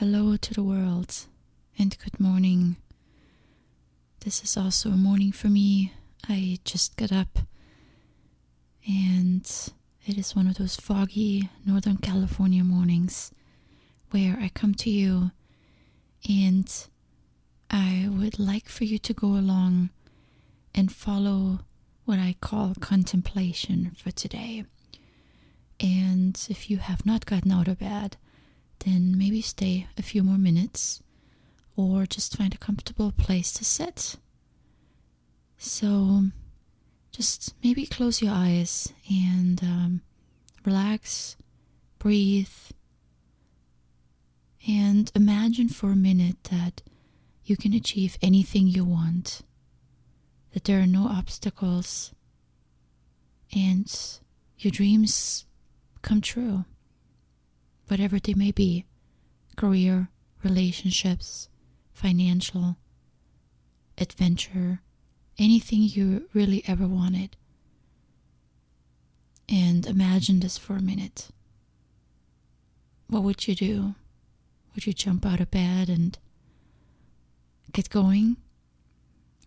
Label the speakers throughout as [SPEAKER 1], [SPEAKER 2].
[SPEAKER 1] Hello to the world and good morning. This is also a morning for me. I just got up and it is one of those foggy Northern California mornings where I come to you and I would like for you to go along and follow what I call contemplation for today. And if you have not gotten out of bed, then maybe stay a few more minutes or just find a comfortable place to sit. So just maybe close your eyes and relax, breathe, and imagine for a minute that you can achieve anything you want, that there are no obstacles, and your dreams come true, whatever they may be: career, relationships, financial, adventure, anything you really ever wanted. And imagine this for a minute. What would you do? Would you jump out of bed and get going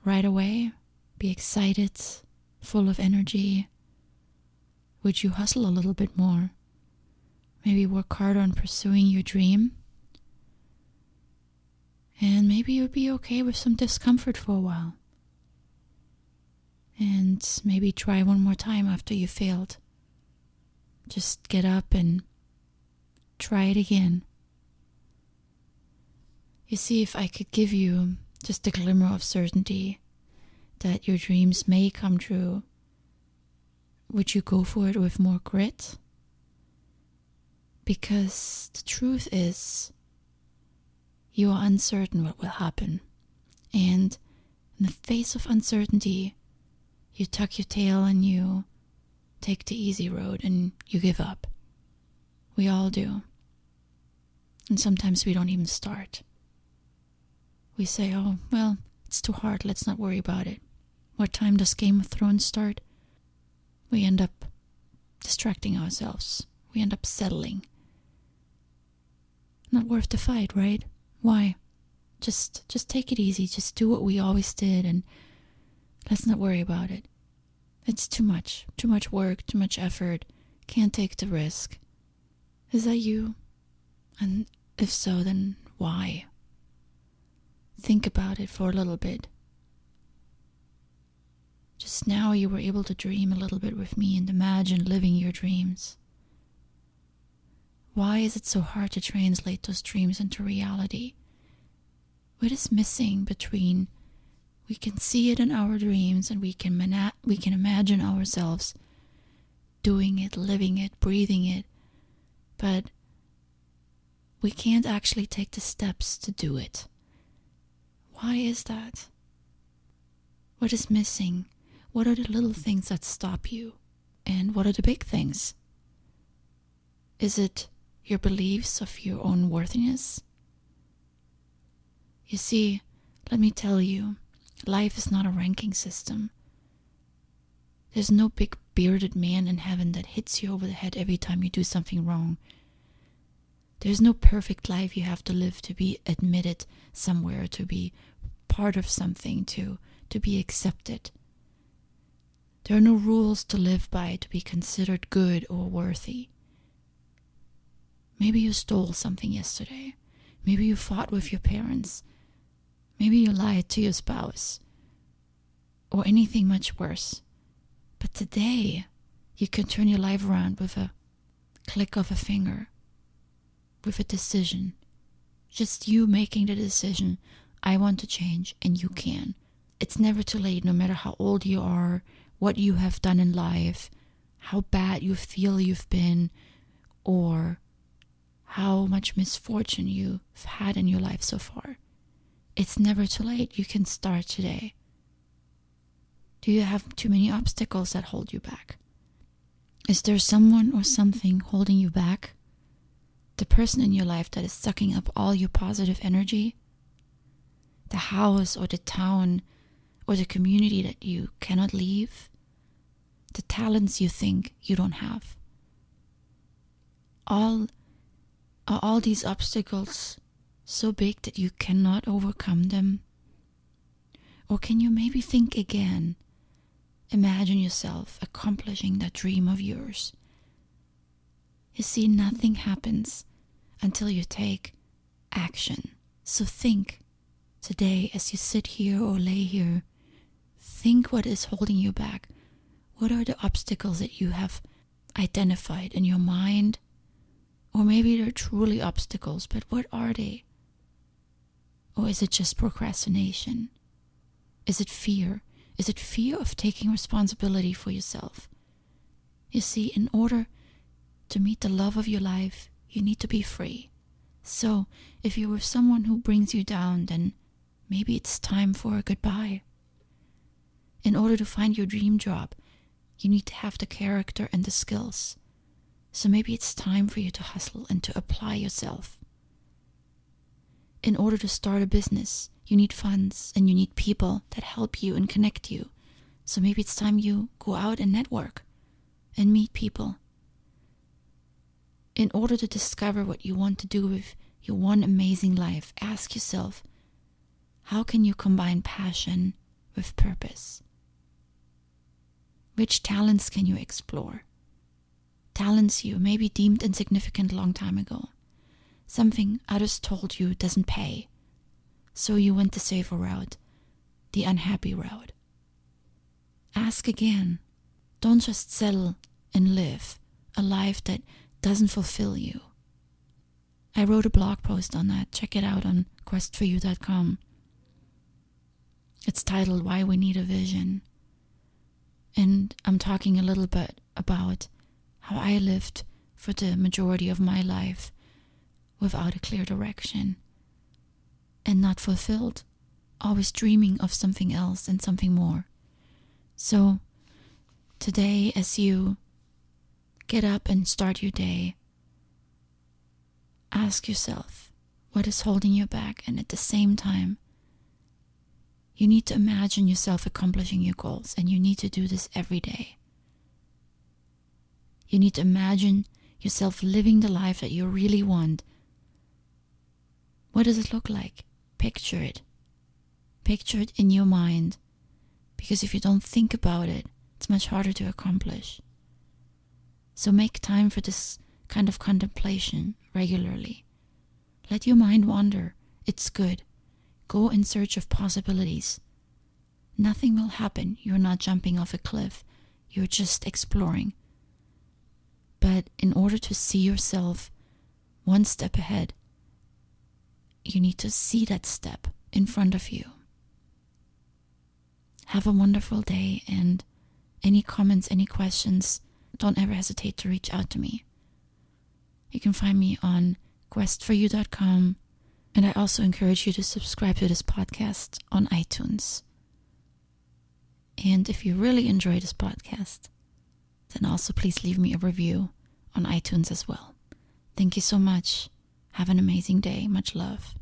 [SPEAKER 1] right away? Be excited, full of energy? Would you hustle a little bit more? Maybe work harder on pursuing your dream? And maybe you'll be okay with some discomfort for a while. And maybe try one more time after you failed. Just get up and try it again. You see, if I could give you just a glimmer of certainty that your dreams may come true, would you go for it with more grit? Because the truth is, you are uncertain what will happen. And in the face of uncertainty, you tuck your tail and you take the easy road and you give up. We all do. And sometimes we don't even start. We say, oh, well, it's too hard, let's not worry about it. What time does Game of Thrones start? We end up distracting ourselves. We end up settling. Not worth the fight, right? Why? Just take it easy. Just do what we always did and let's not worry about it. It's too much work, too much effort. Can't take the risk. Is that you? And if so, then why? Think about it for a little bit. Just now you were able to dream a little bit with me and imagine living your dreams. Why is it so hard to translate those dreams into reality? What is missing between we can see it in our dreams and we can imagine ourselves doing it, living it, breathing it, but we can't actually take the steps to do it. Why is that? What is missing? What are the little things that stop you? And what are the big things? Is it your beliefs of your own worthiness? You see, let me tell you, life is not a ranking system. There's no big bearded man in heaven that hits you over the head every time you do something wrong. There's no perfect life you have to live to be admitted somewhere, to be part of something, to be accepted. There are no rules to live by to be considered good or worthy. Maybe you stole something yesterday. Maybe you fought with your parents. Maybe you lied to your spouse. Or anything much worse. But today, you can turn your life around with a click of a finger. With a decision. Just you making the decision, I want to change, and you can. It's never too late, no matter how old you are, what you have done in life, how bad you feel you've been, or how much misfortune you've had in your life so far. It's never too late. You can start today. Do you have too many obstacles that hold you back? Is there someone or something holding you back? The person in your life that is sucking up all your positive energy? The house or the town or the community that you cannot leave? The talents you think you don't have? Are all these obstacles so big that you cannot overcome them? Or can you maybe think again? Imagine yourself accomplishing that dream of yours. You see, nothing happens until you take action. So think today as you sit here or lay here, think what is holding you back. What are the obstacles that you have identified in your mind? Or maybe they're truly obstacles, but what are they? Or is it just procrastination? Is it fear? Is it fear of taking responsibility for yourself? You see, in order to meet the love of your life, you need to be free. So, if you're with someone who brings you down, then maybe it's time for a goodbye. In order to find your dream job, you need to have the character and the skills. So maybe it's time for you to hustle and to apply yourself. In order to start a business, you need funds and you need people that help you and connect you. So maybe it's time you go out and network and meet people. In order to discover what you want to do with your one amazing life, ask yourself, how can you combine passion with purpose? Which talents can you explore? Talents you maybe deemed insignificant a long time ago. Something others told you doesn't pay. So you went the safer route, the unhappy route. Ask again. Don't just settle and live a life that doesn't fulfill you. I wrote a blog post on that. Check it out on questforyou.com. It's titled Why We Need a Vision. And I'm talking a little bit about how I lived for the majority of my life without a clear direction and not fulfilled, always dreaming of something else and something more. So today, as you get up and start your day, ask yourself what is holding you back, and at the same time, you need to imagine yourself accomplishing your goals, and you need to do this every day. You need to imagine yourself living the life that you really want. What does it look like? Picture it. Picture it in your mind. Because if you don't think about it, it's much harder to accomplish. So make time for this kind of contemplation regularly. Let your mind wander. It's good. Go in search of possibilities. Nothing will happen. You're not jumping off a cliff. You're just exploring. But in order to see yourself one step ahead, you need to see that step in front of you. Have a wonderful day, and any comments, any questions, don't ever hesitate to reach out to me. You can find me on questforyou.com, and I also encourage you to subscribe to this podcast on iTunes. And if you really enjoy this podcast, then also please leave me a review on iTunes as well. Thank you so much. Have an amazing day. Much love.